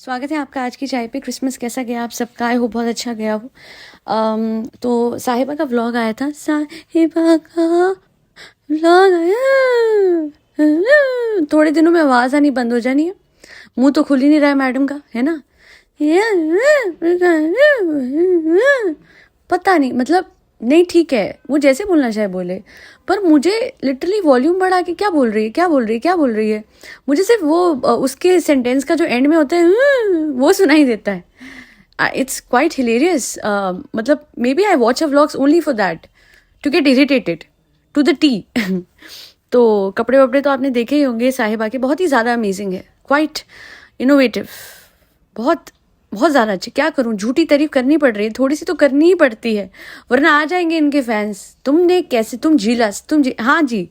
स्वागत है आपका आज की चाय पे। क्रिसमस कैसा गया आप सबका? आई होप बहुत अच्छा गया हो। तो साहिबा का व्लॉग आया था। साहिबा का व्लॉग आया। थोड़े दिनों में आवाज़ आनी बंद हो जानी है। मुंह तो खुल ही नहीं रहा है मैडम का, है ना। पता नहीं, मतलब नहीं, ठीक है वो जैसे बोलना चाहे बोले, पर मुझे लिटरली वॉल्यूम बढ़ा के क्या बोल रही है, क्या बोल रही है, क्या बोल रही है। मुझे सिर्फ वो उसके सेंटेंस का जो एंड में होता है वो सुनाई देता है। It's quite hilarious. मतलब maybe I watch a vlogs only for that, to get irritated to the T. तो कपड़े वपड़े तो आपने देखे ही होंगे साहिबा के, बहुत ही ज़्यादा अमेजिंग है, क्वाइट इनोवेटिव, बहुत बहुत ज़्यादा अच्छे। क्या करूं, झूठी तारीफ करनी पड़ रही है, थोड़ी सी तो करनी ही पड़ती है, वरना आ जाएंगे इनके फैंस। तुमने कैसे, तुम जीलस, हाँ जी,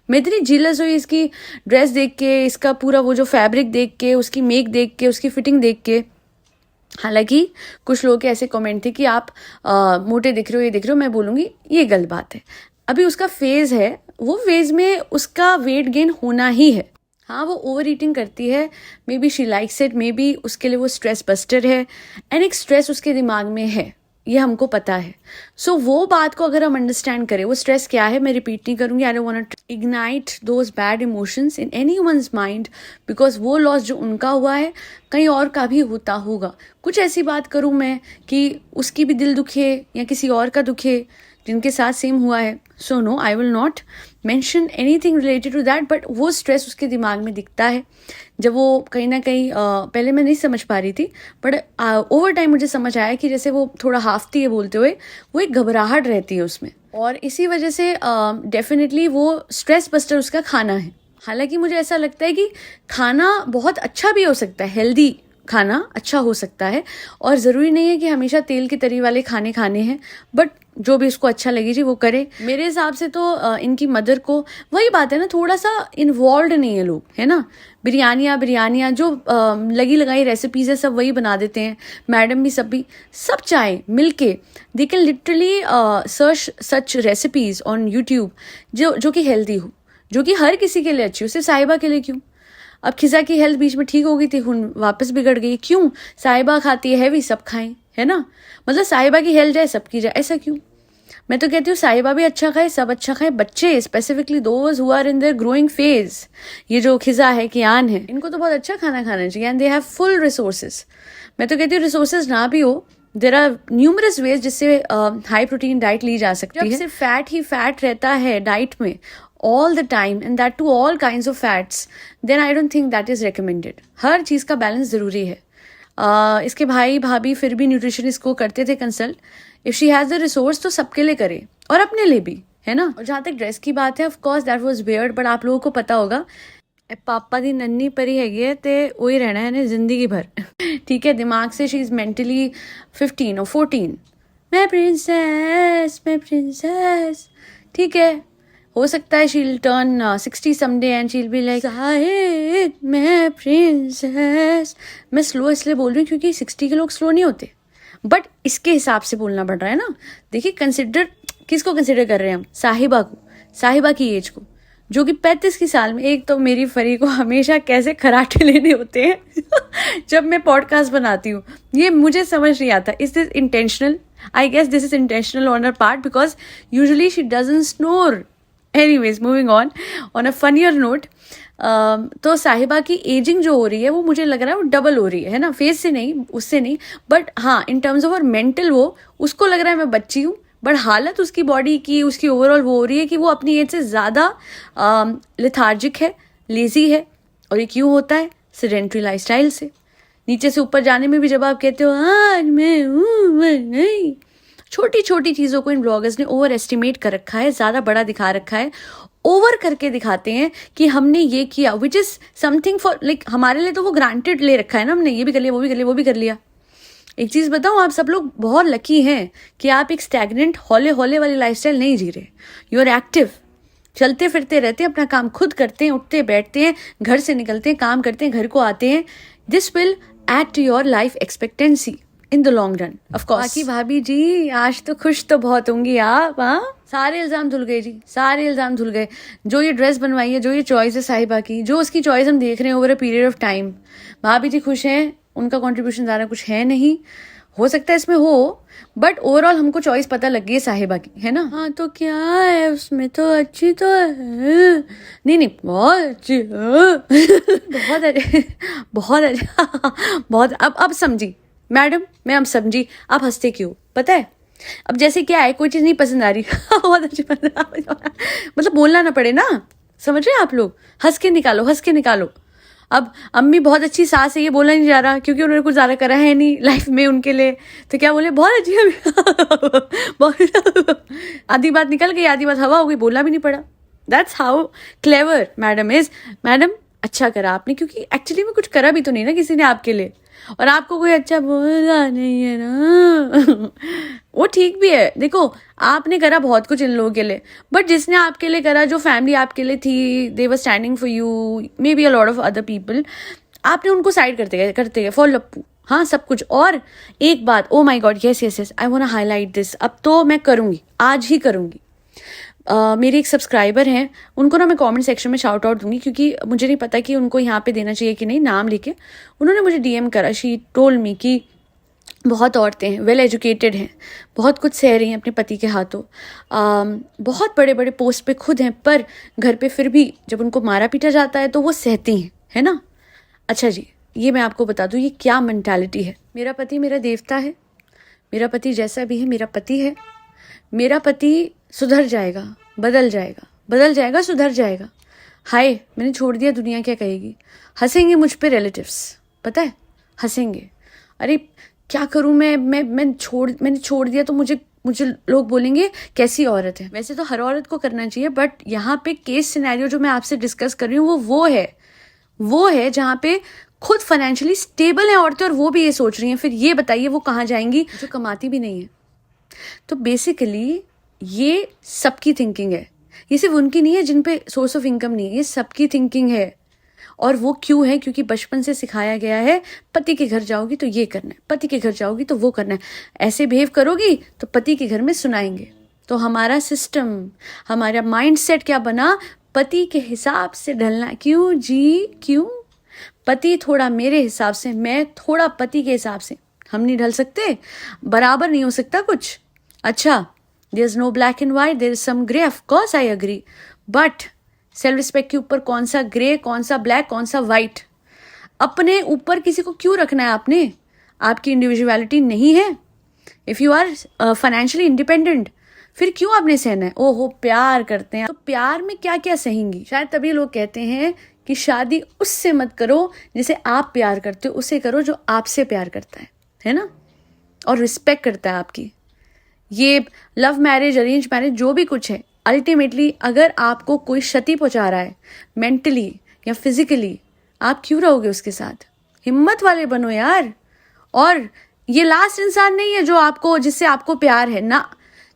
मैं इतनी जीलस हुई इसकी ड्रेस देख के, इसका पूरा वो जो फैब्रिक देख के, उसकी मेक देख के, उसकी फिटिंग देख के। हालांकि कुछ लोगों के ऐसे कमेंट थे कि आप मोटे दिख रहे हो, ये दिख रहे हो। मैं बोलूँगी ये गलत बात है। अभी उसका फेज है, वो फेज में उसका वेट गेन होना ही है। हाँ, वो ओवर ईटिंग करती है, may be she likes it, may be उसके लिए वो स्ट्रेस बस्टर है, एंड एक स्ट्रेस उसके दिमाग में है, ये हमको पता है। सो वो बात को अगर हम अंडरस्टैंड करें, वो स्ट्रेस क्या है, मैं रिपीट नहीं करूंगी। I don't want to ignite those bad emotions in anyone's mind, because वो लॉस जो उनका हुआ है कहीं और का भी होता होगा। कुछ ऐसी बात करूं मैं कि उसकी भी दिल दुखे या किसी और का दुखे जिनके साथ सेम हुआ है। So no, I will not mention anything related to that, but वो स्ट्रेस उसके दिमाग में दिखता है। जब वो कहीं ना कहीं पहले मैं नहीं समझ पा रही थी, बट ओवर टाइम मुझे समझ आया कि जैसे वो थोड़ा हाफती है बोलते हुए, वो एक घबराहट रहती है उसमें, और इसी वजह से डेफिनेटली वो स्ट्रेस बस्टर उसका खाना है। हालांकि मुझे ऐसा लगता है कि खाना बहुत अच्छा भी हो सकता है, हेल्दी खाना अच्छा हो सकता है, और ज़रूरी नहीं है कि हमेशा तेल की तरी वाले खाने खाने हैं, बट जो भी उसको अच्छा लगे जी वो करे। मेरे हिसाब से तो इनकी मदर को, वही बात है ना, थोड़ा सा इन्वॉल्व नहीं है लोग, है ना। बिरयानियाँ जो लगी लगाई रेसिपीज है सब वही बना देते हैं। मैडम भी, सब भी, सब चाहे मिलके they can literally search such recipes on YouTube जो कि हेल्दी हो, जो कि हर किसी के लिए अच्छी हो, सिर्फ साहिबा के लिए क्यों। अब खिजा की हेल्थ बीच में ठीक हो गई थी, वापस बिगड़ गई, क्यों? साहिबा खाती है हैवी, सब खाएं, है ना। मतलब साहिबा की हेल्थ जाए सबकी जाए, ऐसा क्यों? मैं तो कहती हूँ साहिबा भी अच्छा खाए, सब अच्छा खाए, बच्चे specifically those who are in their growing phase, ये जो खिजा है, कियान है, इनको तो बहुत अच्छा खाना खाना चाहिए, and they have full resources. मैं तो कहती हूँ रिसोर्सेज ना भी हो, देर आर न्यूमरस वेज जिससे हाई प्रोटीन डाइट ली जा सकती है। सिर्फ फैट ही फैट रहता है डाइट में all the time, and that to all kinds of fats, then I don't think that is recommended. हर चीज का बैलेंस जरूरी है। इसके भाई भाभी फिर भी न्यूट्रिशनिस्ट को करते थे consult. If she has the resource तो सबके लिए करे, और अपने लिए भी, है ना। और जहाँ तक ड्रेस की बात है, of course that was weird, but आप लोगों को पता होगा पापा दी नन्नी परी हैगी है ते वही रहना है ने जिंदगी भर। ठीक है, दिमाग से शी इज मेंटली 15 और 14। मैं प्रिंसेस, ठीक है। हो सकता है शील turn 60 someday and she'll be like Shahid मैं प्रिंसेस। मैं स्लो इसलिए बोल रही हूँ क्योंकि 60 के लोग स्लो नहीं होते, बट इसके हिसाब से बोलना पड़ रहा है ना। देखिए, कंसिडर किसको कंसिडर कर रहे हैं हम? साहिबा को, साहिबा की एज को, जो कि 35 की साल में। एक तो मेरी फरी को हमेशा कैसे खराटे लेने होते हैं जब मैं पॉडकास्ट बनाती हूँ, ये मुझे समझ नहीं आता। Is this intentional? I guess this is intentional on her part, because usually she doesn't snore. Anyways, moving on a funnier note, तो साहिबा की एजिंग जो हो रही है वो मुझे लग रहा है वो डबल हो रही है ना। फेस से नहीं, उससे नहीं, बट हाँ इन टर्म्स ऑफ और मेंटल, वो उसको लग रहा है मैं बच्ची हूँ, बट हालत उसकी बॉडी की, उसकी ओवरऑल वो हो रही है कि वो अपनी एज से ज़्यादा लेथार्जिक है, लेजी है। और ये क्यों होता है? सेडेंट्री लाइफस्टाइल से। नीचे से ऊपर जाने में भी जब आप कहते हो आज मैं नहीं, छोटी छोटी चीज़ों को इन ब्लॉगर्स ने ओवर एस्टिमेट कर रखा है, ज़्यादा बड़ा दिखा रखा है, ओवर करके दिखाते हैं कि हमने ये किया, which is something for like हमारे लिए तो वो ग्रांटेड ले रखा है ना, हमने ये भी कर लिया, वो भी कर लिया, वो भी कर लिया। एक चीज़ बताऊँ, आप सब लोग बहुत लकी हैं कि आप एक स्टैग्नेंट हौले हौले वाली लाइफस्टाइल नहीं जी रहे। यू आर एक्टिव, चलते फिरते रहते हैं, अपना काम खुद करते हैं, उठते बैठते हैं, घर से निकलते हैं, काम करते हैं, घर को आते हैं। This will add to your life expectancy in the long run, of course. बाकी भाभी जी आज तो खुश तो बहुत होंगी आप, हाँ? सारे इल्जाम धुल गए जी, सारे इल्जाम धुल गए। जो ये ड्रेस बनवाई है, जो ये चॉइस है साहिबा की, जो उसकी चॉइस हम देख रहे हैं over a period of time, भाभी जी खुश हैं, उनका कंट्रीब्यूशन ज़्यादा कुछ है नहीं, हो सकता है इसमें हो, बट ओवरऑल हमको चॉइस पता लग गई है साहिबा की, है ना। हाँ तो क्या है उसमें, तो अच्छी तो है, नहीं नहीं बहुत अच्छी है बहुत अच्छी, बहुत अच्छा, बहुत। अब समझी मैडम, मैं अब समझी आप हंसते क्यों, पता है। अब जैसे क्या है, कोई चीज़ नहीं पसंद आ रही बहुत अच्छी मतलब बोलना ना पड़े ना, समझ रहे हैं आप लोग, हंस के निकालो, हंस के निकालो। अब अम्मी बहुत अच्छी सास है, ये बोला नहीं जा रहा क्योंकि उन्होंने कुछ ज़्यादा करा है नहीं लाइफ में उनके लिए, तो क्या बोले, बहुत अच्छी है बहुत आधी बात निकल गई, आधी बात हवा हो गई, बोलना भी नहीं पड़ा। That's how clever madam is. Madam अच्छा करा आपने, क्योंकि एक्चुअली में कुछ करा भी तो नहीं ना किसी ने आपके लिए, और आपको कोई अच्छा बोला नहीं है ना वो ठीक भी है। देखो आपने करा बहुत कुछ इन लोगों के लिए, बट जिसने आपके लिए करा, जो फैमिली आपके लिए थी, they were standing for you, maybe a lot of other people, आपने उनको साइड करते गए फॉर लप्पू, हाँ सब कुछ। और एक बात, oh my God, yes yes yes, I want to highlight this, अब तो मैं करूँगी, आज ही करूँगी। मेरे एक सब्सक्राइबर हैं, उनको ना मैं कमेंट सेक्शन में शाउट आउट दूंगी, क्योंकि मुझे नहीं पता कि उनको यहाँ पे देना चाहिए कि नहीं, नाम लेके उन्होंने मुझे डीएम करा, शी टोल्ड मी कि बहुत औरतें हैं, वेल एजुकेटेड हैं, बहुत कुछ सह रही हैं अपने पति के हाथों, बहुत बड़े बड़े पोस्ट पे खुद हैं, पर घर पे फिर भी जब उनको मारा पीटा जाता है तो वो सहती हैं, है ना। अच्छा जी, ये मैं आपको बता दूँ ये क्या मेंटालिटी है। मेरा पति मेरा देवता है, मेरा पति जैसा भी है मेरा पति है, मेरा पति सुधर जाएगा, बदल जाएगा, सुधर जाएगा। हाय मैंने छोड़ दिया, दुनिया क्या कहेगी, हंसेंगे मुझ पे रिलेटिव्स, पता है, हंसेंगे। अरे क्या करूं मैंने छोड़ दिया तो मुझे लोग बोलेंगे कैसी औरत है। वैसे तो हर औरत को करना चाहिए, बट यहाँ पे केस सिनेरियो जो मैं आपसे डिस्कस कर रही हूँ वो है जहाँ पे खुद फाइनेंशियली स्टेबल है औरतें, और वो भी ये सोच रही हैं, फिर ये बताइए वो कहाँ जाएंगी जो कमाती भी नहीं है। तो बेसिकली ये सबकी थिंकिंग है, ये सिर्फ उनकी नहीं है जिन पे सोर्स ऑफ इनकम नहीं है, ये सबकी थिंकिंग है। और वो क्यों है, क्योंकि बचपन से सिखाया गया है, पति के घर जाओगी तो ये करना है, पति के घर जाओगी तो वो करना है, ऐसे बिहेव करोगी तो पति के घर में सुनाएंगे। तो हमारा सिस्टम, हमारा माइंडसेट क्या बना, पति के हिसाब से ढलना। क्यों जी, क्यों, पति थोड़ा मेरे हिसाब से, मैं थोड़ा पति के हिसाब से, हम नहीं ढल सकते, बराबर नहीं हो सकता कुछ। अच्छा, there is no black and white, there is some grey, of course I agree, but self respect के ऊपर कौन सा ग्रे, कौन सा ब्लैक, कौन सा वाइट, अपने ऊपर किसी को क्यों रखना है आपने, आपकी इंडिविजुअलिटी नहीं है। If you are financially independent, फिर क्यों आपने सहना है। ओहो प्यार करते हैं तो प्यार में क्या क्या सहेंगी। शायद तभी लोग कहते हैं कि शादी उससे मत करो जिसे आप प्यार करते हो, उसे करो जो आपसे प्यार करता है ना, और रिस्पेक्ट करता है आपकी। ये लव मैरिज, अरेंज मैरिज, जो भी कुछ है, अल्टीमेटली अगर आपको कोई क्षति पहुंचा रहा है मेंटली या फिजिकली, आप क्यों रहोगे उसके साथ। हिम्मत वाले बनो यार। और ये लास्ट इंसान नहीं है जो आपको, जिससे आपको प्यार है ना,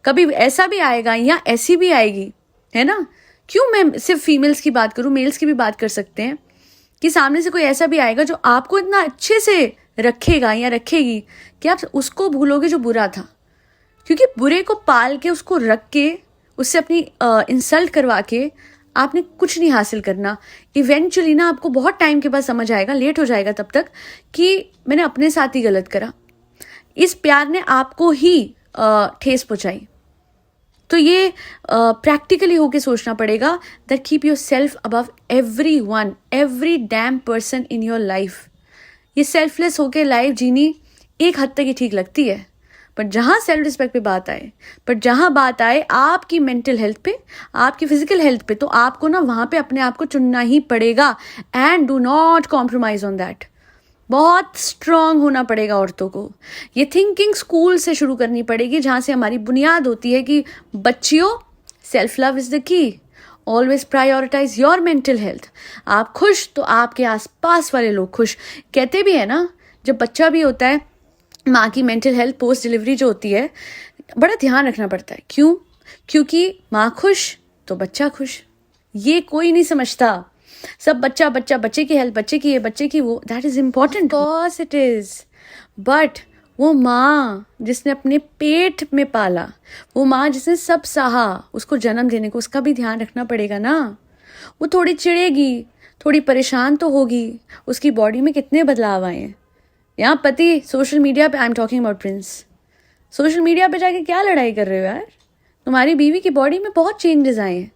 कभी ऐसा भी आएगा या ऐसी भी आएगी, है ना। क्यों मैं सिर्फ फीमेल्स की बात करूं, मेल्स की भी बात कर सकते हैं, कि सामने से कोई ऐसा भी आएगा जो आपको इतना अच्छे से रखेगा या रखेगी कि आप उसको भूलोगे जो बुरा था। क्योंकि बुरे को पाल के, उसको रख के, उससे अपनी इंसल्ट करवा के आपने कुछ नहीं हासिल करना। इवेंचुअली ना आपको बहुत टाइम के बाद समझ आएगा, लेट हो जाएगा तब तक, कि मैंने अपने साथ ही गलत करा, इस प्यार ने आपको ही ठेस पहुंचाई। तो ये प्रैक्टिकली होके सोचना पड़ेगा that keep your self above every one, every dam person in your life. ये सेल्फलेस होके लाइफ जीनी एक हद तक ही ठीक लगती है, पर जहाँ सेल्फ रिस्पेक्ट पे बात आए, पर जहाँ बात आए आपकी मेंटल हेल्थ पे, आपकी फिजिकल हेल्थ पे, तो आपको ना वहाँ पे अपने आप को चुनना ही पड़ेगा। And do not compromise on that. बहुत स्ट्रांग होना पड़ेगा औरतों को। ये थिंकिंग स्कूल से शुरू करनी पड़ेगी, जहाँ से हमारी बुनियाद होती है कि बच्चियों, self love is the key, always prioritise your mental health. आप खुश तो आपके आसपास वाले लोग खुश। कहते भी है ना, जब बच्चा भी होता है, माँ की मेंटल हेल्थ पोस्ट डिलीवरी जो होती है, बड़ा ध्यान रखना पड़ता है। क्यों? क्योंकि माँ खुश तो बच्चा खुश। ये कोई नहीं समझता। सब बच्चा बच्चा, बच्चे की हेल्थ, बच्चे की ये, बच्चे की वो, that is important, course it is, but वो माँ जिसने अपने पेट में पाला, वो माँ जिसने सब सहा उसको जन्म देने को, उसका भी ध्यान रखना पड़ेगा ना। वो थोड़ी चिढ़ेगी, थोड़ी परेशान तो होगी, उसकी बॉडी में कितने बदलाव आए हैं, यहाँ पति सोशल मीडिया पे, I am talking about Prince, social media पे जाके क्या लड़ाई कर रहे हो यार? तुम्हारी बीवी की बॉडी में बहुत चेंजेस आए हैं।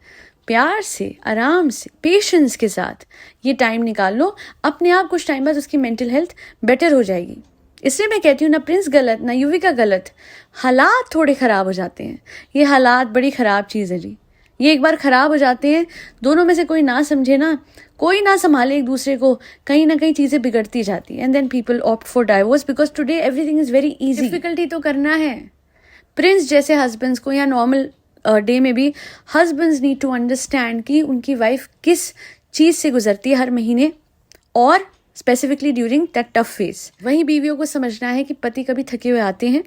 प्यार से, आराम से, पेशेंस के साथ ये टाइम निकाल लो, अपने आप कुछ टाइम बाद उसकी मेंटल हेल्थ बेटर हो जाएगी। इसलिए मैं कहती हूँ ना प्रिंस गलत ना युविका गलत, हालात थोड़े ख़राब हो जाते हैं। ये हालात बड़ी ख़राब चीज़ है जी, ये एक बार ख़राब हो जाते हैं, दोनों में से कोई ना समझे ना, कोई ना संभाले एक दूसरे को, कहीं ना कहीं चीज़ें बिगड़ती जाती हैं। And then people opt for divorce because today everything is very easy. Difficulty तो करना है। प्रिंस जैसे हस्बैंड्स को या नॉर्मल डे में भी हस्बैंड्स नीड टू अंडरस्टैंड कि उनकी वाइफ किस चीज़ से गुजरती है हर महीने, और specifically during that tough phase. वहीं बीवियों को समझना है कि पति कभी थके हुए आते हैं,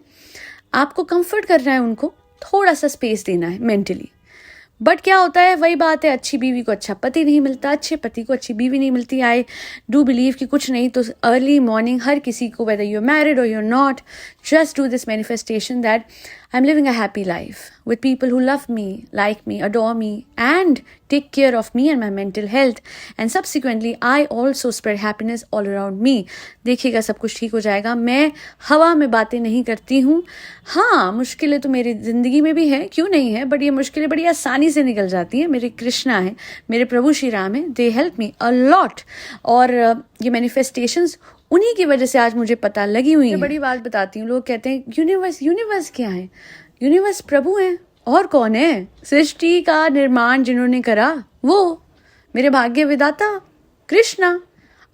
आपको कंफर्ट करना है, उनको थोड़ा सा स्पेस देना है मेंटली। बट क्या होता है, वही बात है, अच्छी बीवी को अच्छा पति नहीं मिलता, अच्छे पति को अच्छी बीवी नहीं मिलती। आई डू बिलीव कि कुछ नहीं तो अर्ली मॉर्निंग हर किसी को, वेदर यू आर मैरिड और you are not, just do this manifestation that I am living a happy life with people who love me, like me, adore me, and take care of me and my mental health. And subsequently, I also spread happiness all around me. देखिएगा सब कुछ ठीक हो जाएगा। मैं हवा में बातें नहीं करती हूँ। हाँ, मुश्किलें तो मेरी ज़िंदगी में भी हैं, क्यों नहीं है, बट ये मुश्किलें बड़ी आसानी से निकल जाती हैं। मेरे कृष्णा हैं, मेरे प्रभु श्री राम हैं, they help me a lot. और ये मैनिफेस्टेशंस उन्हीं की वजह से आज मुझे पता लगी हुई है। बड़ी बात बताती हूँ, लोग कहते हैं यूनिवर्स क्या है? यूनिवर्स प्रभु हैं, और कौन है? सृष्टि का निर्माण जिन्होंने करा वो मेरे भाग्य विधाता कृष्णा।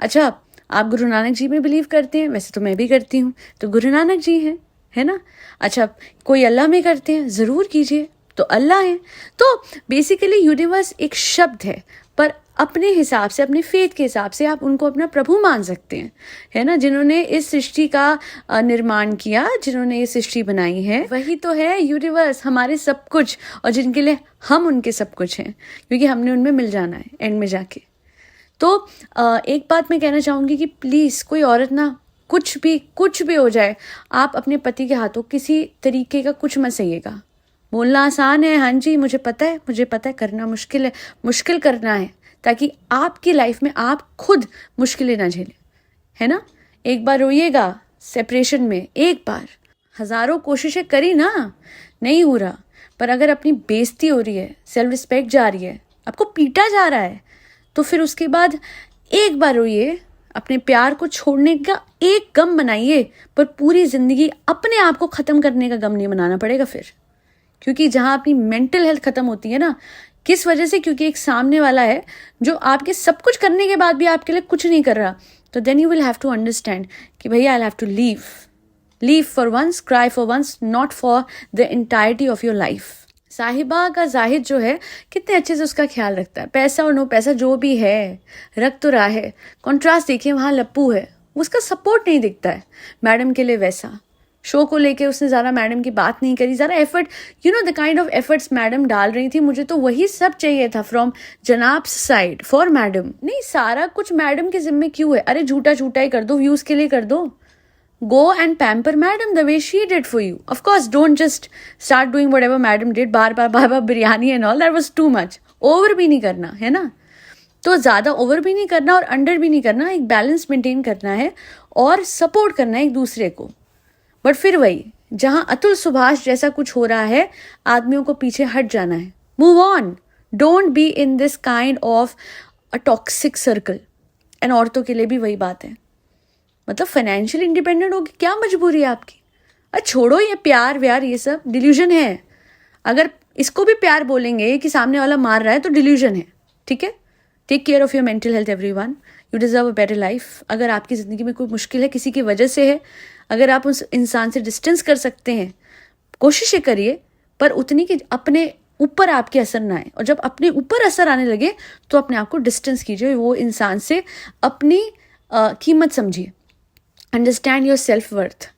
अच्छा, आप गुरु नानक जी में बिलीव करते हैं? वैसे तो मैं भी करती हूँ, तो गुरु नानक जी हैं, है ना? अच्छा, कोई अल्लाह में करते हैं? ज़रूर कीजिए, तो अल्लाह है। तो बेसिकली यूनिवर्स एक शब्द है, पर अपने हिसाब से, अपने फेथ के हिसाब से आप उनको अपना प्रभु मान सकते हैं, है ना? जिन्होंने इस सृष्टि का निर्माण किया, जिन्होंने ये सृष्टि बनाई है, वही तो है यूनिवर्स, हमारे सब कुछ, और जिनके लिए हम उनके सब कुछ हैं, क्योंकि हमने उनमें मिल जाना है एंड में जाके। तो एक बात मैं कहना चाहूँगी कि प्लीज़ कोई औरत ना, कुछ भी हो जाए, आप अपने पति के हाथों किसी तरीके का कुछ मत सहिएगा। बोलना आसान है, हाँ जी मुझे पता है, करना मुश्किल है, मुश्किल करना है, ताकि आपकी लाइफ में आप खुद मुश्किलें ना झेलें, है ना? एक बार रोइएगा सेपरेशन में, एक बार, हज़ारों कोशिशें करी ना, नहीं हो रहा, पर अगर अपनी बेइज्जती हो रही है, सेल्फ रिस्पेक्ट जा रही है, आपको पीटा जा रहा है, तो फिर उसके बाद एक बार रोइए, अपने प्यार को छोड़ने का एक गम बनाइए, पर पूरी ज़िंदगी अपने आप को ख़त्म करने का गम नहीं बनाना पड़ेगा फिर। क्योंकि जहाँ अपनी मेंटल हेल्थ ख़त्म होती है ना, किस वजह से? क्योंकि एक सामने वाला है जो आपके सब कुछ करने के बाद भी आपके लिए कुछ नहीं कर रहा, तो then you will have to understand कि भैया I have to leave for once, cry for once, not for the entirety of your life. साहिबा का जाहिद जो है, कितने अच्छे से उसका ख्याल रखता है, पैसा और नो पैसा जो भी है रख तो रहा है। कॉन्ट्रास्ट देखिए, वहाँ लप्पू है, उसका सपोर्ट नहीं दिखता है। मैडम के लिए वैसा, शो को लेके उसने ज़्यादा मैडम की बात नहीं करी, ज़्यादा effort, you know the kind of efforts madam डाल रही थी, मुझे तो वही सब चाहिए था फ्रॉम जनाब साइड फॉर मैडम। नहीं, सारा कुछ मैडम के जिम्मे क्यों है? अरे झूठा ही कर दो, व्यूज़ के लिए कर दो। Go and pamper madam the way she did for you. Of course don't just start doing whatever madam did, bar bar biryani and all, that was too much. Over भी नहीं करना, है ना? तो ज़्यादा ओवर भी नहीं करना और अंडर भी नहीं करना, एक बैलेंस मेंटेन करना है और सपोर्ट करना है एक दूसरे को। बट फिर वही, जहाँ अतुल सुभाष जैसा कुछ हो रहा है, आदमियों को पीछे हट जाना है, move on, don't be in this kind of a toxic circle. And औरतों के लिए भी वही बात है, मतलब फाइनेंशियल इंडिपेंडेंट होगी, क्या मजबूरी है आपकी? अरे छोड़ो ये प्यार व्यार, ये सब डिल्यूजन है। अगर इसको भी प्यार बोलेंगे कि सामने वाला मार रहा है, तो डिल्यूजन है, ठीक है? Take care of your mental health everyone, you deserve a better life. अगर आपकी ज़िंदगी में कोई मुश्किल है, किसी की वजह से है, अगर आप उस इंसान से डिस्टेंस कर सकते हैं, कोशिशें करिए, पर उतनी कि अपने ऊपर आपके असर ना आए। और जब अपने ऊपर असर आने लगे, तो अपने आप को डिस्टेंस कीजिए, वो इंसान से अपनी कीमत समझिए, अंडरस्टैंड योर सेल्फ वर्थ।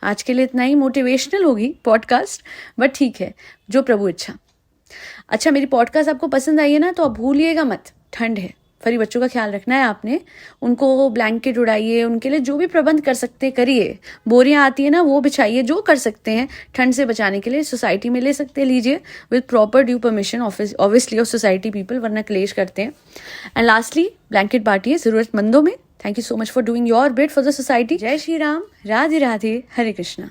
आज के लिए इतना ही, मोटिवेशनल होगी पॉडकास्ट, बट ठीक है, जो प्रभु इच्छा। अच्छा, मेरी पॉडकास्ट आपको पसंद आई है ना, तो आप भूलिएगा मत, ठंड है, फरी बच्चों का ख्याल रखना है आपने, उनको ब्लैंकेट उड़ाइए, उनके लिए जो भी प्रबंध कर सकते हैं करिए, बोरियां आती है ना वो बिछाइए, जो कर सकते हैं ठंड से बचाने के लिए। सोसाइटी में ले सकते हैं, लीजिए, with proper due permission obviously of society people, वरना क्लेश करते हैं। एंड लास्टली, ब्लैंकेट बांटिए ज़रूरतमंदों में, thank you so much for doing your bit for the society. जय श्री राम, राधे राधे, हरे कृष्णा।